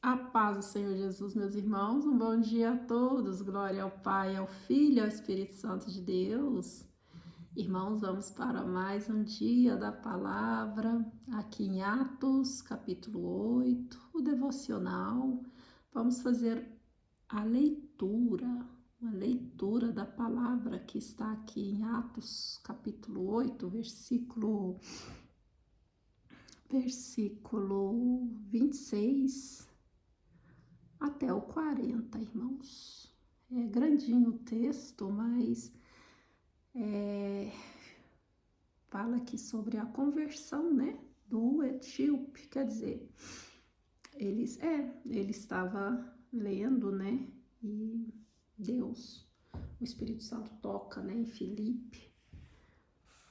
A paz do Senhor Jesus, meus irmãos, um bom dia a todos, glória ao Pai, ao Filho e ao Espírito Santo de Deus. Irmãos, vamos para mais um dia da palavra, aqui em Atos, capítulo 8, o devocional. Vamos fazer a leitura, uma leitura da palavra que está aqui em Atos, capítulo 8, versículo 26 até o 40, irmãos. É grandinho o texto, mas fala aqui sobre a conversão, né, do etíope. Quer dizer, ele estava lendo, né, e Deus, o Espírito Santo toca, né, em Filipe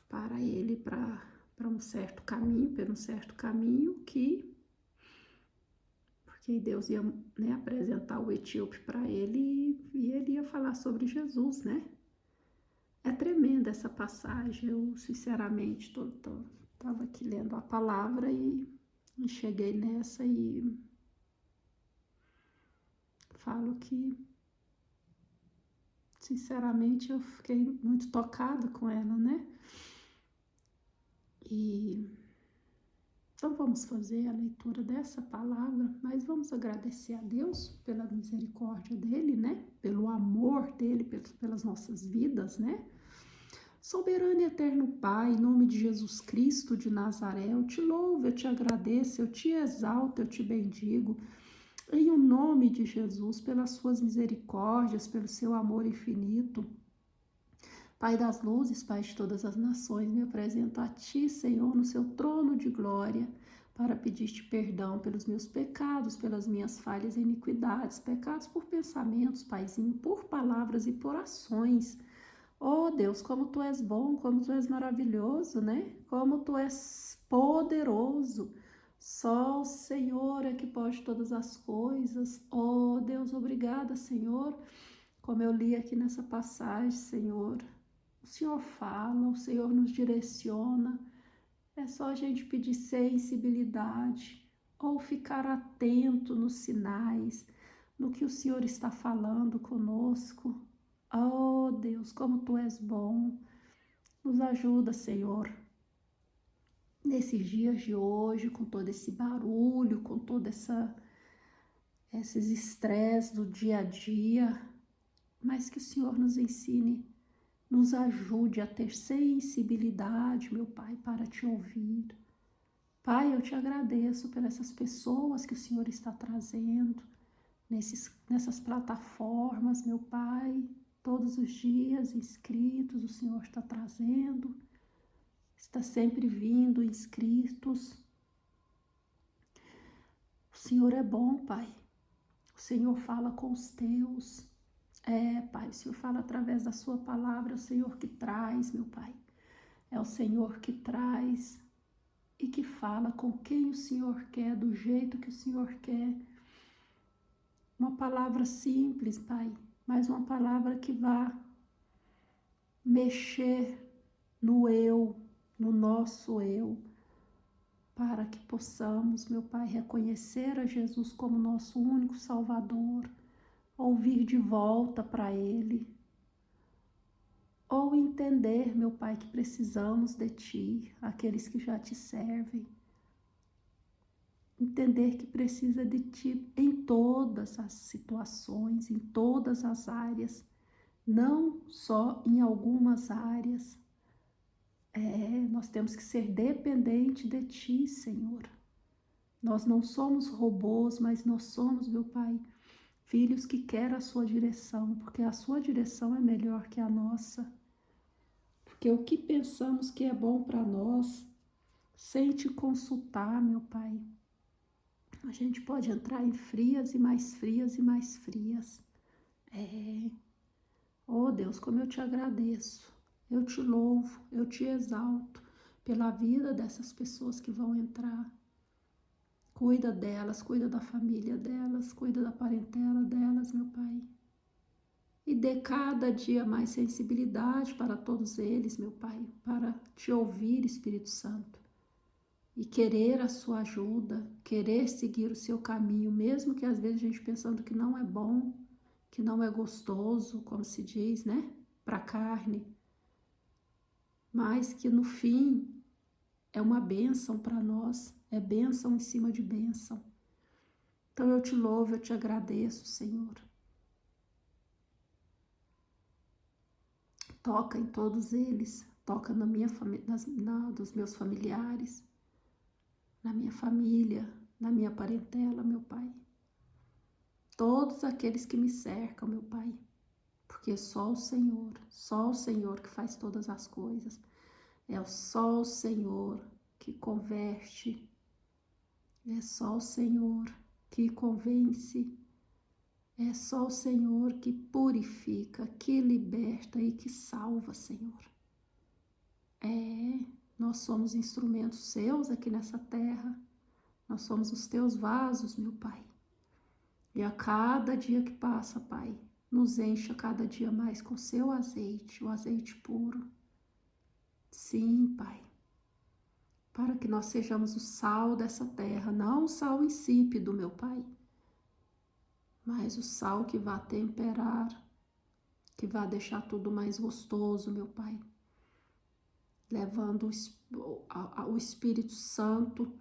para ele para um certo caminho, porque Deus ia, né, apresentar o etíope para ele e ele ia falar sobre Jesus, né? É tremenda essa passagem. Eu, sinceramente, estava aqui lendo a palavra e cheguei nessa e falo que, sinceramente, eu fiquei muito tocada com ela, né? Então vamos fazer a leitura dessa palavra, mas vamos agradecer a Deus pela misericórdia dele, né? Pelo amor dele, pelas nossas vidas, né? Soberano e eterno Pai, em nome de Jesus Cristo de Nazaré, eu te louvo, eu te agradeço, eu te exalto, eu te bendigo. Em o nome de Jesus, pelas suas misericórdias, pelo seu amor infinito. Pai das luzes, Pai de todas as nações, me apresento a Ti, Senhor, no seu trono de glória, para pedir-te perdão pelos meus pecados, pelas minhas falhas e iniquidades, pecados por pensamentos, Paizinho, por palavras e por ações. Oh Deus, como Tu és bom, como Tu és maravilhoso, né? Como Tu és poderoso. Só o Senhor é que pode todas as coisas. Oh Deus, obrigada, Senhor. Como eu li aqui nessa passagem, Senhor, o Senhor fala, o Senhor nos direciona. É só a gente pedir sensibilidade ou ficar atento nos sinais, no que o Senhor está falando conosco. Oh Deus, como Tu és bom. Nos ajuda, Senhor, nesses dias de hoje, com todo esse barulho, com todo esses estresses do dia a dia, mas que o Senhor nos ensine, nos ajude a ter sensibilidade, meu Pai, para Te ouvir. Pai, eu Te agradeço por essas pessoas que o Senhor está trazendo nessas plataformas, meu Pai, todos os dias inscritos, o Senhor está trazendo, está sempre vindo inscritos. O Senhor é bom, Pai. O Senhor fala com os teus. Pai, o Senhor fala através da sua palavra, é o Senhor que traz, meu Pai. É o Senhor que traz e que fala com quem o Senhor quer, do jeito que o Senhor quer. Uma palavra simples, Pai, mas uma palavra que vá mexer no eu, no nosso eu, para que possamos, meu Pai, reconhecer a Jesus como nosso único Salvador, ouvir de volta para Ele, ou entender, meu Pai, que precisamos de Ti, aqueles que já Te servem, entender que precisa de Ti em todas as situações, em todas as áreas, não só em algumas áreas. Nós temos que ser dependentes de Ti, Senhor. Nós não somos robôs, mas nós somos, meu Pai, filhos que querem a Sua direção, porque a Sua direção é melhor que a nossa. Porque o que pensamos que é bom para nós, sem Te consultar, meu Pai, a gente pode entrar em frias e mais frias e mais frias. Oh Deus, como eu Te agradeço, eu Te louvo, eu Te exalto pela vida dessas pessoas que vão entrar. Cuida delas, cuida da família delas, cuida da parentela delas, meu Pai. E dê cada dia mais sensibilidade para todos eles, meu Pai, para Te ouvir, Espírito Santo. e querer a sua ajuda, querer seguir o seu caminho, mesmo que às vezes a gente pensando que não é bom, que não é gostoso, como se diz, né, para a carne, mas que no fim é uma bênção para nós, é bênção em cima de bênção. Então eu te louvo, eu te agradeço, Senhor. Toca em todos eles, toca na minha dos meus familiares, na minha família, na minha parentela, meu Pai. Todos aqueles que me cercam, meu Pai, porque só o Senhor que faz todas as coisas. É só o Senhor que converte, é só o Senhor que convence, é só o Senhor que purifica, que liberta e que salva, Senhor. Nós somos instrumentos seus aqui nessa terra, nós somos os teus vasos, meu Pai. E a cada dia que passa, Pai, nos encha cada dia mais com seu azeite, o azeite puro. Sim, Pai, para que nós sejamos o sal dessa terra, não o sal insípido, meu Pai, mas o sal que vai temperar, que vai deixar tudo mais gostoso, meu Pai, levando o Espírito Santo,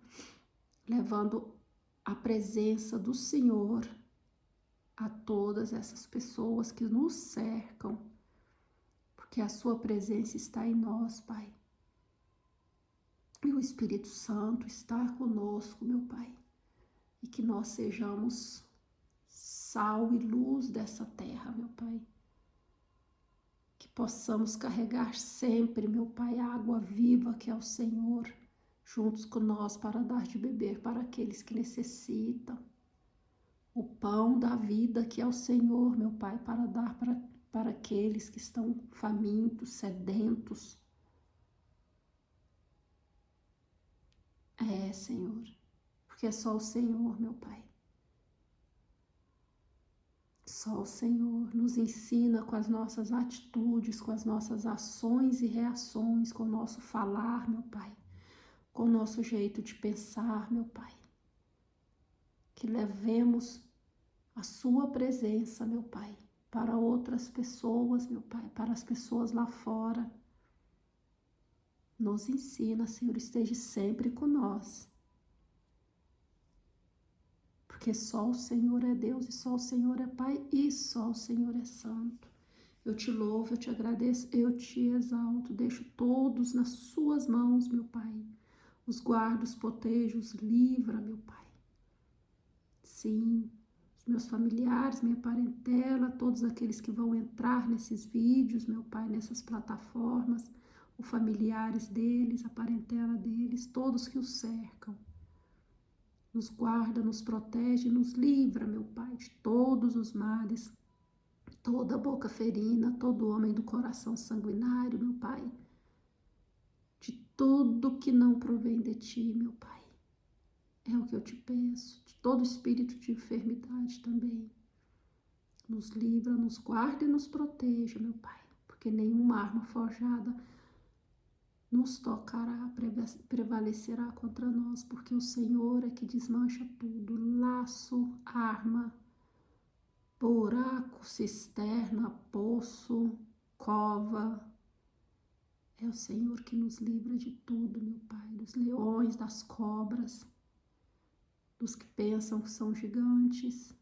levando a presença do Senhor a todas essas pessoas que nos cercam, porque a sua presença está em nós, Pai. E o Espírito Santo está conosco, meu Pai, e que nós sejamos sal e luz dessa terra, meu Pai. Que possamos carregar sempre, meu Pai, a água viva que é o Senhor, juntos com nós para dar de beber para aqueles que necessitam. O pão da vida que é o Senhor, meu Pai, para dar para aqueles que estão famintos, sedentos. Senhor, porque é só o Senhor, meu Pai. Só o Senhor nos ensina com as nossas atitudes, com as nossas ações e reações, com o nosso falar, meu Pai, com o nosso jeito de pensar, meu Pai. Que levemos a sua presença, meu Pai, para outras pessoas, meu Pai, para as pessoas lá fora. Nos ensina, Senhor, esteja sempre com nós. Porque só o Senhor é Deus, e só o Senhor é Pai, e só o Senhor é Santo. Eu te louvo, eu te agradeço, eu te exalto, deixo todos nas suas mãos, meu Pai. Os guarda, os proteja, os livra, meu Pai. Sim, os meus familiares, minha parentela, todos aqueles que vão entrar nesses vídeos, meu Pai, nessas plataformas, os familiares deles, a parentela deles, todos que os cercam. Nos guarda, nos protege, nos livra, meu Pai, de todos os males, toda boca ferina, todo homem do coração sanguinário, meu Pai, de tudo que não provém de Ti, meu Pai. É o que eu te peço, de todo espírito de enfermidade também. Nos livra, nos guarda e nos proteja, meu Pai, porque nenhuma arma forjada nos tocará, prevalecerá contra nós, porque o Senhor é que desmancha tudo, laço, arma, buraco, cisterna, poço, cova. É o Senhor que nos livra de tudo, meu Pai, dos leões, das cobras, dos que pensam que são gigantes,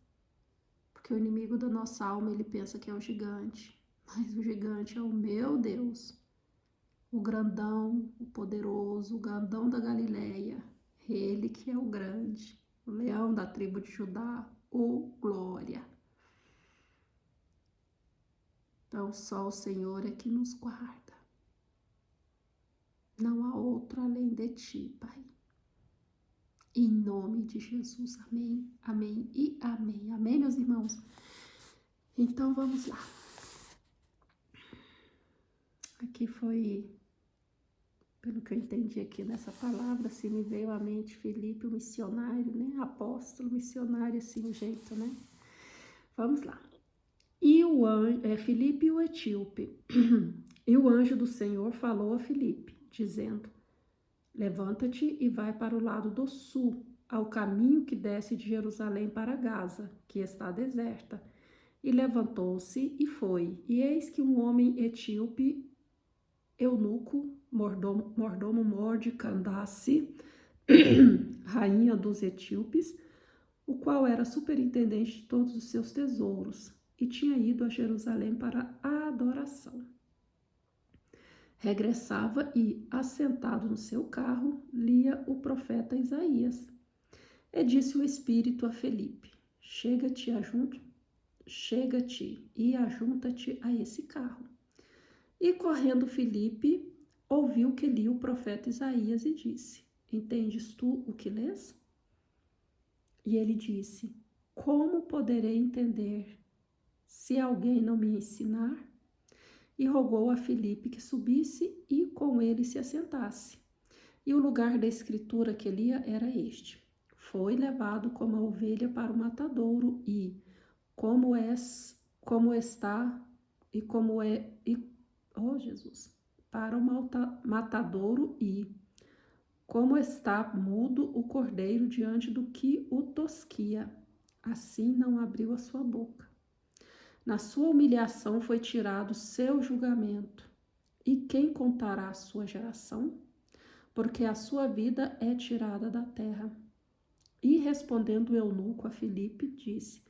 porque o inimigo da nossa alma, ele pensa que é o gigante, mas o gigante é o meu Deus, o grandão, o poderoso, o grandão da Galileia, ele que é o grande, o leão da tribo de Judá, o glória. Então só o Senhor é que nos guarda. Não há outro além de Ti, Pai. Em nome de Jesus, amém, amém e amém. Amém, meus irmãos? Então vamos lá. Aqui foi, pelo que eu entendi aqui nessa palavra, assim, me veio à mente Filipe, o missionário, né? Apóstolo, missionário, assim, o jeito, né? Vamos lá. E o anjo, Filipe e o etíope. E o anjo do Senhor falou a Filipe, dizendo: levanta-te e vai para o lado do sul, ao caminho que desce de Jerusalém para Gaza, que está deserta. E levantou-se e foi. E eis que um homem etíope, eunuco, mordomo de Candace, rainha dos etíopes, o qual era superintendente de todos os seus tesouros, e tinha ido a Jerusalém para a adoração. Regressava e, assentado no seu carro, lia o profeta Isaías. E disse o Espírito a Felipe: Chega-te e ajunta-te a esse carro. E correndo Felipe, ouviu que lia o profeta Isaías e disse: Entendes tu o que lês? E ele disse: Como poderei entender se alguém não me ensinar? E rogou a Felipe que subisse e com ele se assentasse. E o lugar da escritura que lia era este: Foi levado como a ovelha para o matadouro e para o matadouro e como está mudo o cordeiro diante do que o tosquia, assim não abriu a sua boca. Na sua humilhação foi tirado seu julgamento. E quem contará a sua geração? Porque a sua vida é tirada da terra. E respondendo o eunuco a Filipe, disse: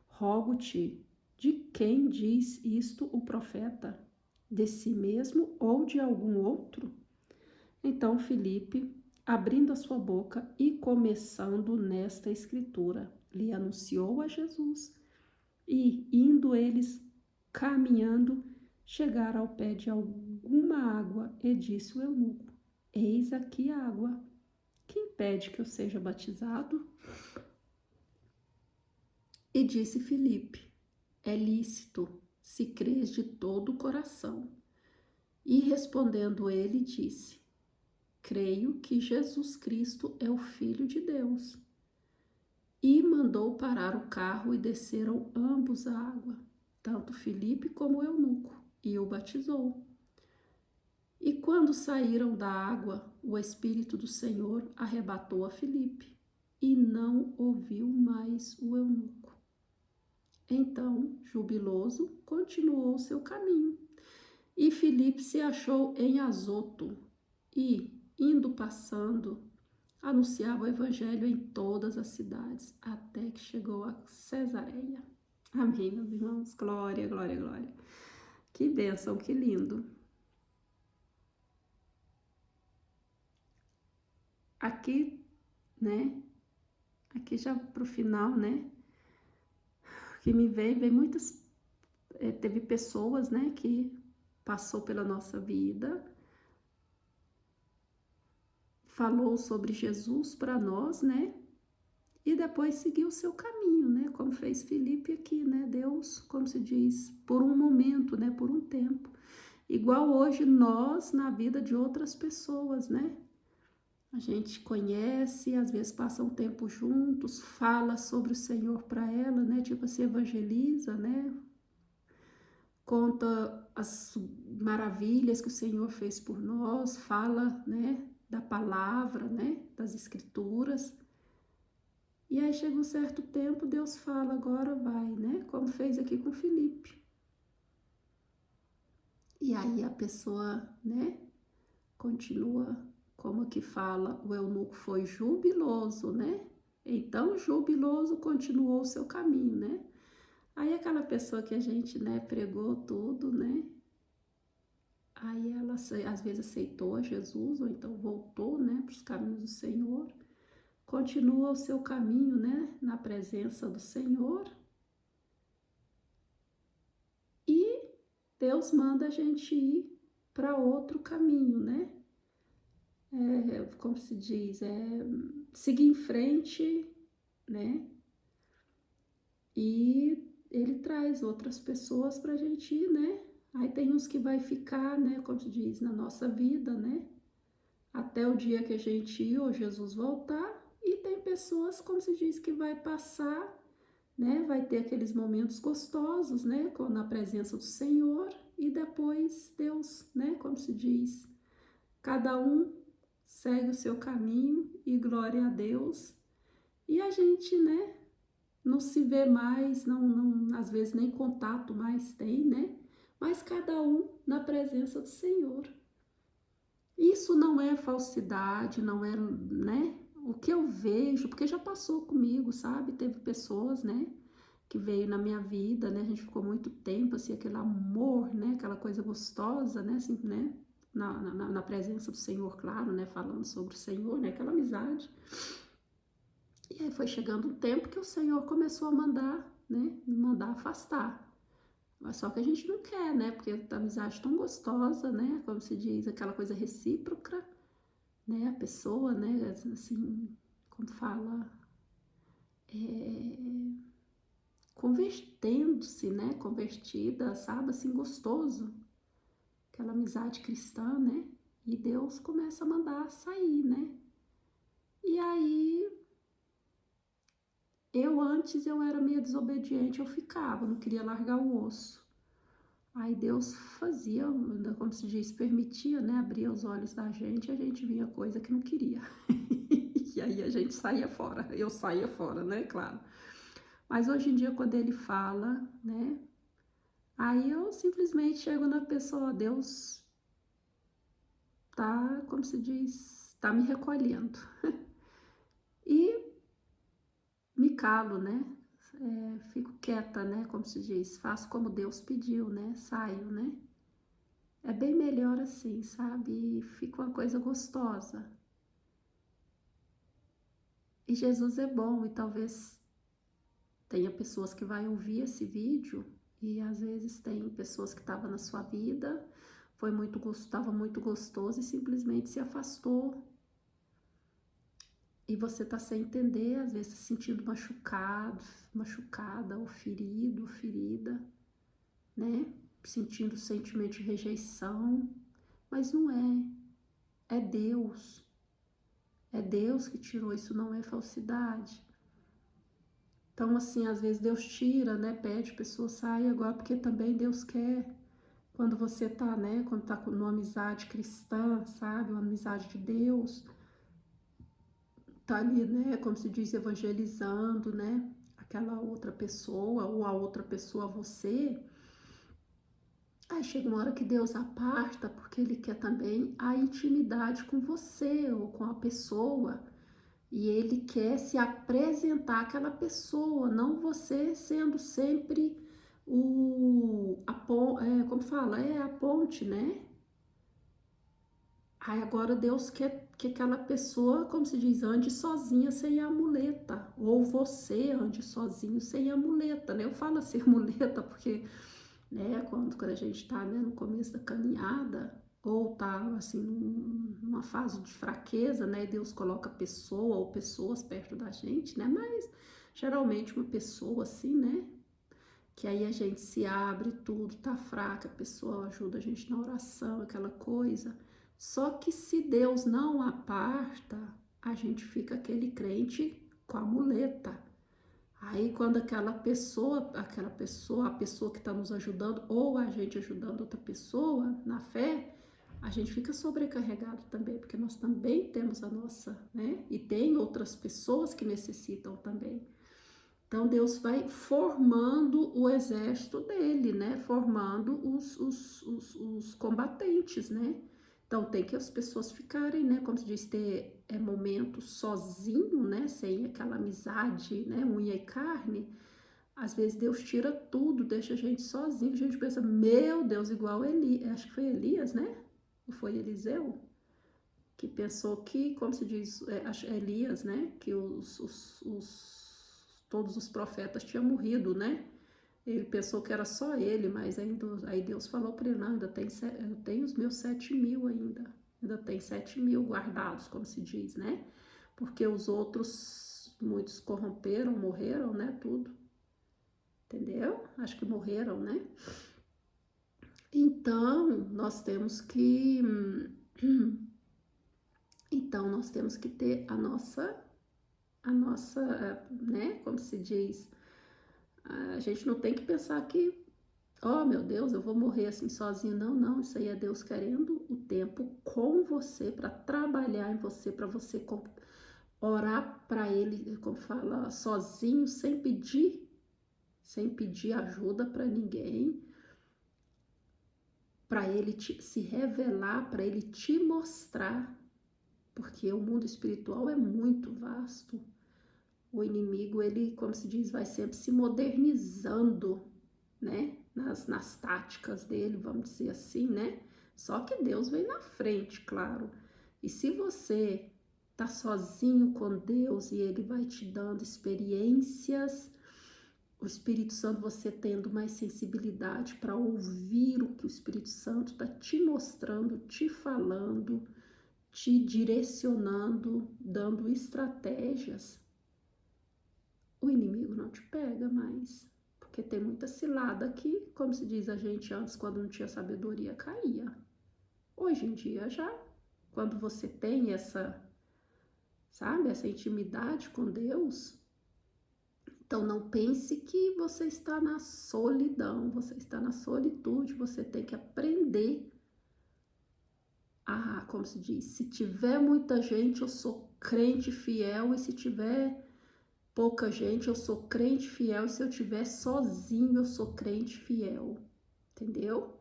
Rogo-te, de quem diz isto o profeta? De si mesmo ou de algum outro? Então Filipe, abrindo a sua boca e começando nesta escritura, lhe anunciou a Jesus. E, indo eles caminhando, chegaram ao pé de alguma água, e disse o eunuco: Eis aqui a água. Que impede que eu seja batizado? E disse Filipe: É lícito, se crês de todo o coração. E respondendo ele, disse: Creio que Jesus Cristo é o Filho de Deus. E mandou parar o carro e desceram ambos à água, tanto Filipe como o eunuco, e o batizou. E quando saíram da água, o Espírito do Senhor arrebatou a Filipe, e não ouviu mais o eunuco. Então, jubiloso, continuou seu caminho. E Filipe se achou em Azoto, e, indo passando, anunciava o evangelho em todas as cidades, até que chegou a Cesareia. Amém, meus irmãos? Glória, glória, glória. Que bênção, que lindo. Aqui, né? Aqui já pro final, né? Que me vem muitas... teve pessoas, né? Que passou pela nossa vida, falou sobre Jesus para nós, né? E depois seguiu o seu caminho, né? Como fez Filipe aqui, né? Deus, como se diz, por um momento, né? Por um tempo. Igual hoje nós na vida de outras pessoas, né? A gente conhece, às vezes passa um tempo juntos, fala sobre o Senhor para ela, né? Tipo, se evangeliza, né? Conta as maravilhas que o Senhor fez por nós, fala, né? Da palavra, né? Das escrituras. E aí chega um certo tempo, Deus fala, agora vai, né? Como fez aqui com Filipe. E aí a pessoa, né? Continua, como que fala, o eunuco foi jubiloso, né? Então, jubiloso continuou o seu caminho, né? Aí aquela pessoa que a gente, né, pregou tudo, né? Aí ela, às vezes, aceitou a Jesus, ou então voltou, né, para os caminhos do Senhor. Continua o seu caminho, né, na presença do Senhor. E Deus manda a gente ir para outro caminho, né? Como se diz, seguir em frente, né? E ele traz outras pessoas para a gente ir, né? Aí tem uns que vai ficar, né? Como se diz, na nossa vida, né? Até o dia que a gente ir ou Jesus voltar. E tem pessoas, como se diz, que vai passar, né? Vai ter aqueles momentos gostosos, né? Na presença do Senhor. E depois Deus, né? Como se diz, cada um segue o seu caminho e glória a Deus. E a gente, né, não se vê mais, às vezes nem contato mais tem, né? Mas cada um na presença do Senhor. Isso não é falsidade, não é, né? O que eu vejo, porque já passou comigo, sabe? Teve pessoas, né, que veio na minha vida, né? A gente ficou muito tempo, assim, aquele amor, né? Aquela coisa gostosa, né? Assim, né? Na presença do Senhor, claro, né? Falando sobre o Senhor, né? Aquela amizade. E aí foi chegando um tempo que o Senhor começou a mandar, né? Me mandar afastar. Mas só que a gente não quer, né? Porque a amizade tão gostosa, né? Como se diz, aquela coisa recíproca, né? A pessoa, né? Assim, como fala, é, convertendo-se, né? Convertida, sabe? Assim, gostoso. Aquela amizade cristã, né? E Deus começa a mandar sair, né? E aí, antes eu era meio desobediente, eu ficava, não queria largar o osso. Aí Deus fazia, como se diz, permitia, né, abrir os olhos da gente e a gente via coisa que não queria. E aí a gente saía fora, eu saía fora, né, claro. Mas hoje em dia, quando ele fala, né, aí eu simplesmente chego na pessoa, Deus tá, como se diz, tá me recolhendo. E me calo, né, fico quieta, né, como se diz, faço como Deus pediu, né, saio, né. É bem melhor assim, sabe? E fica uma coisa gostosa. E Jesus é bom, e talvez tenha pessoas que vai ouvir esse vídeo e às vezes tem pessoas que estavam na sua vida, estava muito gostoso e simplesmente se afastou. E você tá sem entender, às vezes se sentindo machucado, machucada, ou ferido, ou ferida, né? Sentindo sentimento de rejeição, mas não é. É Deus. É Deus que tirou, isso não é falsidade. Então, assim, às vezes Deus tira, né? Pede a pessoa sair agora, porque também Deus quer. Quando você tá, né? Quando tá numa amizade cristã, sabe? Uma amizade de Deus, tá ali, né? Como se diz, evangelizando, né? Aquela outra pessoa, ou a outra pessoa a você. Aí chega uma hora que Deus aparta, porque Ele quer também a intimidade com você ou com a pessoa. E ele quer se apresentar àquela pessoa, não você sendo sempre como fala? É a ponte, né? Aí agora Deus quer que aquela pessoa, como se diz, ande sozinha sem a muleta, ou você ande sozinho sem a muleta, né? Eu falo assim, muleta, porque, né, quando a gente tá, né, no começo da caminhada, ou tá, assim, numa fase de fraqueza, né, Deus coloca pessoa ou pessoas perto da gente, né, mas geralmente uma pessoa assim, né, que aí a gente se abre tudo, tá fraca, a pessoa ajuda a gente na oração, aquela coisa. Só que se Deus não aparta, a gente fica aquele crente com a muleta. Aí quando a pessoa que está nos ajudando, ou a gente ajudando outra pessoa na fé, a gente fica sobrecarregado também, porque nós também temos a nossa, né? E tem outras pessoas que necessitam também. Então Deus vai formando o exército dele, né? Formando os combatentes, né? Então tem que as pessoas ficarem, né? Como se diz, ter momento sozinho, né? Sem aquela amizade, né? Unha e carne. Às vezes Deus tira tudo, deixa a gente sozinho. A gente pensa, meu Deus, igual Eli, acho que foi Elias, né? Ou foi Eliseu? Que pensou que, como se diz, acho Elias, né? Que todos os profetas tinham morrido, né? Ele pensou que era só ele, mas aí Deus falou para ele, não, eu tenho os meus 7.000 ainda tem 7.000 guardados, como se diz, né? Porque os outros, muitos corromperam, morreram, né? Tudo, entendeu? Acho que morreram, né? Então, nós temos que ter a nossa, né? Como se diz, a gente não tem que pensar que oh meu Deus, eu vou morrer assim sozinho. Não, não, isso aí é Deus querendo o tempo com você, para trabalhar em você, para você orar para Ele, como fala, sozinho, sem pedir ajuda para ninguém, para Ele se revelar, para Ele te mostrar, porque o mundo espiritual é muito vasto. O inimigo, ele, como se diz, vai sempre se modernizando, né? Nas táticas dele, vamos dizer assim, né? Só que Deus vem na frente, claro. E se você tá sozinho com Deus e Ele vai te dando experiências, o Espírito Santo, você tendo mais sensibilidade para ouvir o que o Espírito Santo está te mostrando, te falando, te direcionando, dando estratégias, o inimigo não te pega mais. Porque tem muita cilada que, como se diz a gente antes, quando não tinha sabedoria, caía. Hoje em dia já, quando você tem essa, sabe, essa intimidade com Deus, então não pense que você está na solidão, você está na solitude, você tem que aprender a, como se diz, se tiver muita gente, eu sou crente fiel, e se tiver pouca gente, eu sou crente fiel, e se eu estiver sozinho, eu sou crente fiel, entendeu?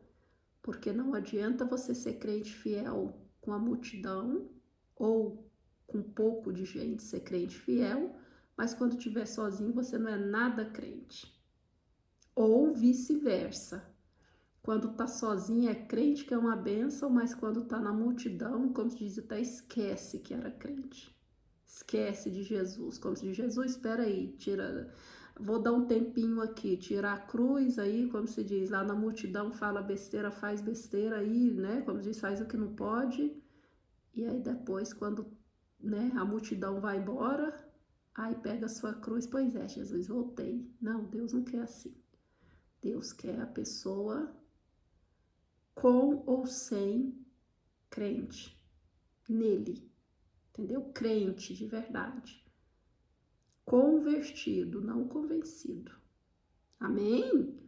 Porque não adianta você ser crente fiel com a multidão ou com pouco de gente ser crente fiel, mas quando estiver sozinho você não é nada crente. Ou vice-versa. Quando tá sozinho é crente que é uma bênção, mas quando tá na multidão, como se diz, até esquece que era crente. Esquece de Jesus, como se diz, Jesus, espera aí, tira, vou dar um tempinho aqui, tirar a cruz aí, como se diz, lá na multidão fala besteira, faz besteira aí, né, como se diz, faz o que não pode, e aí depois quando, né, a multidão vai embora, aí pega a sua cruz, pois é, Jesus, voltei. Não, Deus não quer assim. Deus quer a pessoa com ou sem crente nele, entendeu? Crente de verdade. Convertido, não convencido. Amém?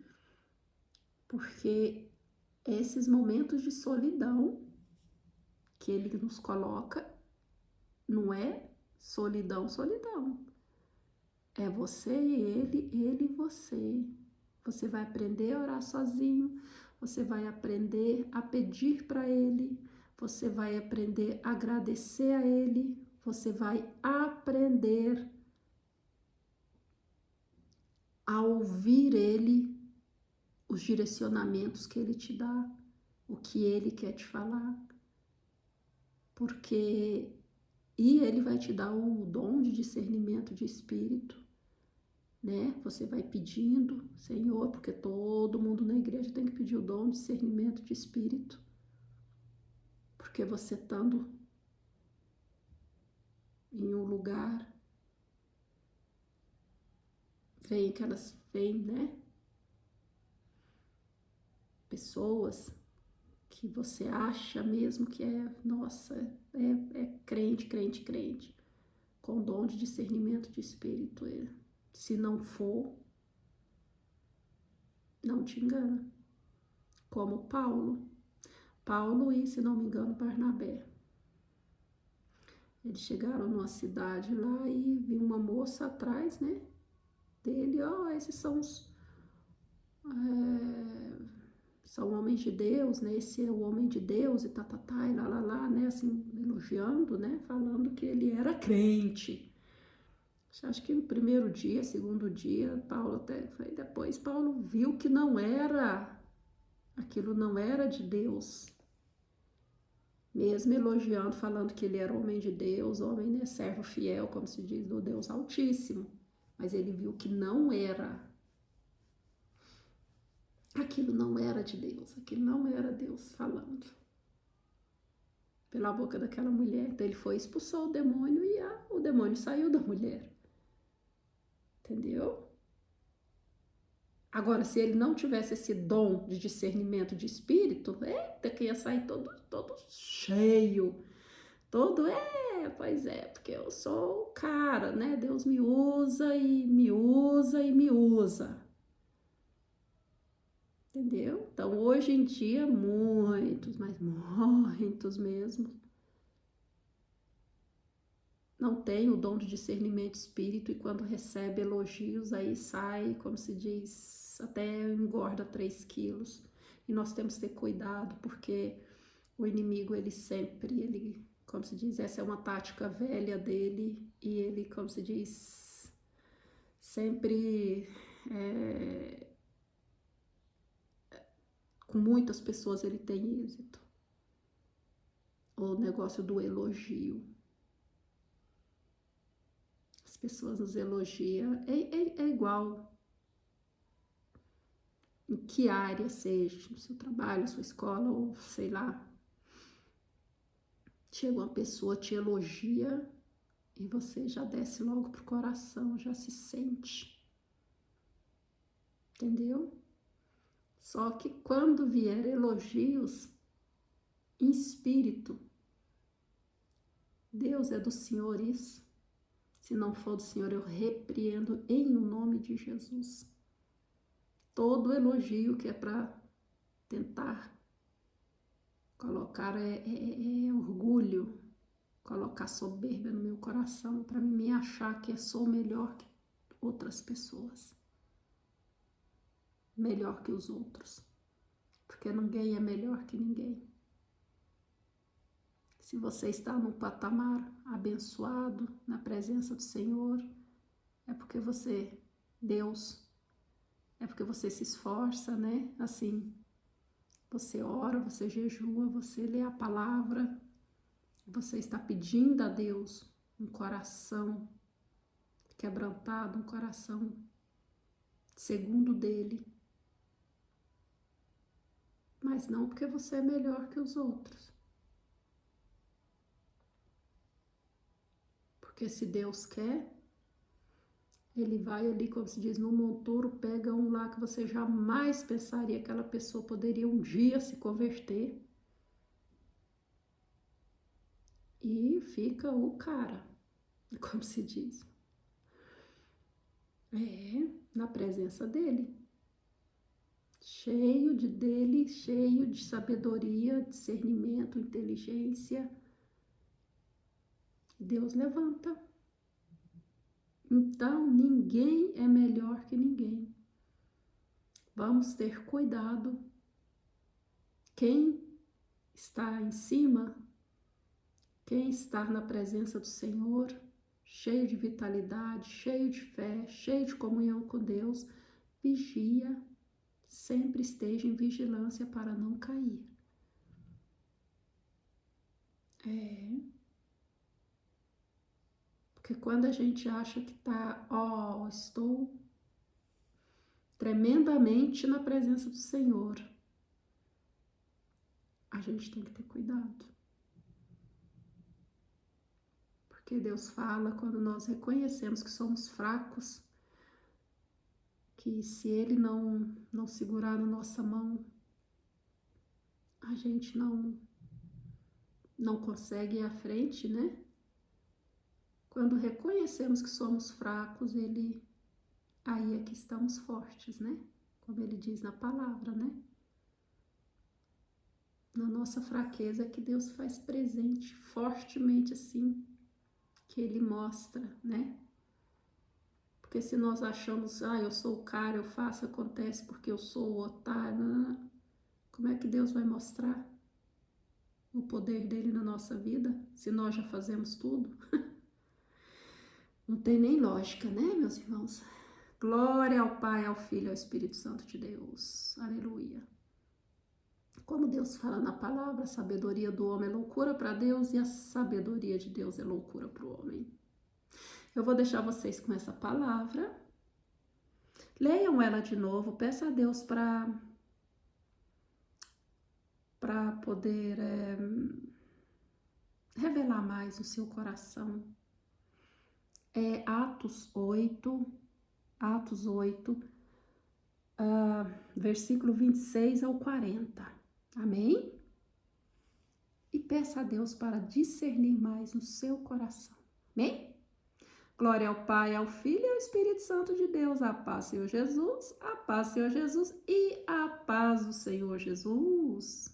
Porque esses momentos de solidão que ele nos coloca não é solidão, solidão. É você e ele e você. Você vai aprender a orar sozinho, você vai aprender a pedir para ele, você vai aprender a agradecer a ele, você vai aprender a ouvir ele, os direcionamentos que ele te dá, o que ele quer te falar, porque e ele vai te dar o dom de discernimento de espírito, né? Você vai pedindo, Senhor, porque todo mundo na igreja tem que pedir o dom de discernimento de espírito, porque você estando em um lugar, vem, né? Pessoas que você acha mesmo que é, nossa, é crente, crente, crente, com dom de discernimento de espírito. Se não for, não te engana. Como Paulo e, se não me engano, Barnabé. Eles chegaram numa cidade lá e viu uma moça atrás, né, dele, esses são são homens de Deus, né, esse é o homem de Deus e e lá, né, assim, elogiando, né, falando que ele era crente. Acho que no primeiro dia, segundo dia, Paulo até foi, depois Paulo viu que não era, aquilo não era de Deus. Mesmo elogiando, falando que ele era homem de Deus, homem, né, servo fiel, como se diz, do Deus Altíssimo. Mas ele viu que não era, aquilo não era de Deus, aquilo não era Deus falando pela boca daquela mulher. Então ele foi, expulsou o demônio e o demônio saiu da mulher. Entendeu? Agora, se ele não tivesse esse dom de discernimento de espírito, eita, que ia sair todo cheio, todo, pois é, porque eu sou o cara, né? Deus me usa e me usa e me usa. Entendeu? Então, hoje em dia, muitos, mas muitos mesmo, não tem o dom de discernimento de espírito e quando recebe elogios, aí sai, como se diz, até engorda 3 quilos. E nós temos que ter cuidado, porque o inimigo, ele, como se diz, essa é uma tática velha dele, e ele, como se diz, sempre, com muitas pessoas ele tem êxito. O negócio do elogio. As pessoas nos elogiam, é igual em que área seja, no seu trabalho, sua escola, ou sei lá. Chega uma pessoa, te elogia e você já desce logo pro coração, já se sente. Entendeu? Só que quando vier elogios em espírito, Deus é do Senhor isso. Se não for do Senhor, eu repreendo em o nome de Jesus. Todo elogio que é para tentar colocar orgulho, colocar soberba no meu coração, para me achar que eu sou melhor que outras pessoas. Melhor que os outros. Porque ninguém é melhor que ninguém. Se você está num patamar abençoado na presença do Senhor, é porque Deus, é porque você se esforça, né? Assim, você ora, você jejua, você lê a palavra, você está pedindo a Deus um coração quebrantado, um coração segundo dele. Mas não porque você é melhor que os outros. Porque se Deus quer, ele vai ali, como se diz, no monturo, pega um lá que você jamais pensaria que aquela pessoa poderia um dia se converter. E fica o cara, como se diz. Na presença dele. Cheio de sabedoria, discernimento, inteligência. Deus levanta. Então, ninguém é melhor que ninguém. Vamos ter cuidado. Quem está em cima, quem está na presença do Senhor, cheio de vitalidade, cheio de fé, cheio de comunhão com Deus, vigia, sempre esteja em vigilância para não cair. Porque quando a gente acha que tá, estou tremendamente na presença do Senhor, a gente tem que ter cuidado. Porque Deus fala quando nós reconhecemos que somos fracos, que se Ele não segurar na nossa mão, a gente não consegue ir à frente, né? Quando reconhecemos que somos fracos, aí é que estamos fortes, né? Como ele diz na palavra, né? Na nossa fraqueza é que Deus faz presente fortemente assim, que ele mostra, né? Porque se nós achamos, eu sou o cara, eu faço, acontece porque eu sou o otário, como é que Deus vai mostrar o poder dele na nossa vida, se nós já fazemos tudo? Não tem nem lógica, né, meus irmãos? Glória ao Pai, ao Filho e ao Espírito Santo de Deus. Aleluia. Como Deus fala na palavra, a sabedoria do homem é loucura para Deus e a sabedoria de Deus é loucura para o homem. Eu vou deixar vocês com essa palavra. Leiam ela de novo, peça a Deus para poder revelar mais no seu coração. É Atos 8, versículo 26 ao 40. Amém? E peça a Deus para discernir mais no seu coração. Amém? Glória ao Pai, ao Filho e ao Espírito Santo de Deus. A paz, Senhor Jesus, a paz, Senhor Jesus, e a paz do Senhor Jesus.